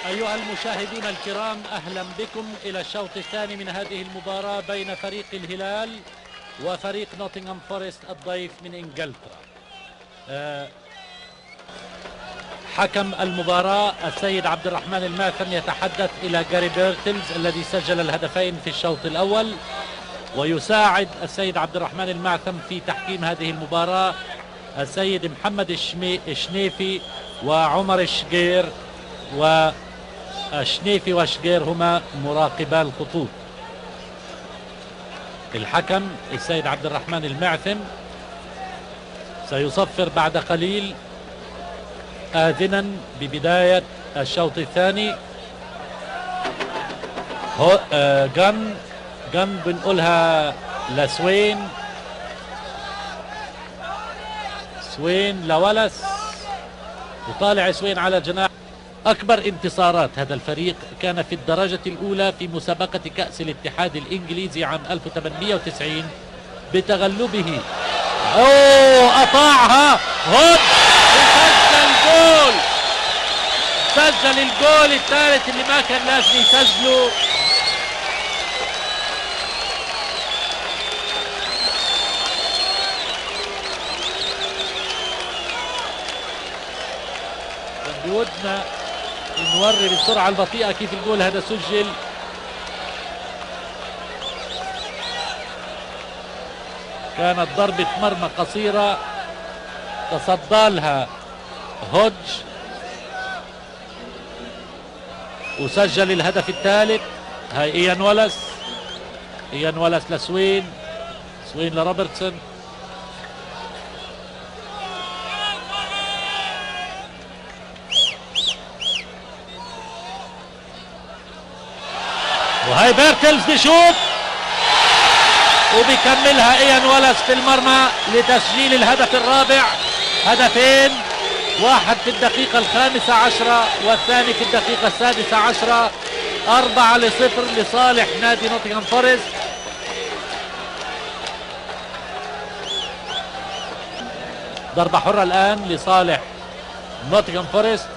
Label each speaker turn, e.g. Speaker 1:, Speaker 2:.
Speaker 1: أيها المشاهدون الكرام، أهلا بكم إلى الشوط الثاني من هذه المباراة بين فريق الهلال وفريق نوتنغهام فورست الضيف من إنجلترا. حكم المباراة السيد عبد الرحمن المعثم يتحدث إلى جاري بيرتلز الذي سجل الهدفين في الشوط الأول، ويساعد السيد عبد الرحمن المعثم في تحكيم هذه المباراة السيد محمد الشنيفي وعمر الشقير، والشنيفي والشقير هما مراقبا الخطوط. الحكم السيد عبد الرحمن المعثم سيصفر بعد قليل آذنا ببداية الشوط الثاني. جن بنقولها لسوين، سوين لولس، وطالع سوين على جناح. أكبر انتصارات هذا الفريق كان في الدرجة الأولى في مسابقة كأس الاتحاد الإنجليزي عام 1890 بتغلبه. قطعها هوب، سجل جول، سجل الجول الثالث اللي ما كان لازم يسجله. بودنا نوري بالسرعة البطيئة كيف الجول هذا سجل. كانت ضربة مرمى قصيرة تصدى لها هودج وسجل الهدف الثالث. هاي ايان ولس لسوين، سوين لروبرتسون، وهاي بيرتلز بيشوط وبيكملها ايان ولس في المرمى لتسجيل الهدف الرابع. هدفين، واحد في الدقيقة 15 والثاني في الدقيقة 16. 4-0 لصالح نادي نوتنغهام فورست. ضربة حرة الآن لصالح نوتنغهام فورست.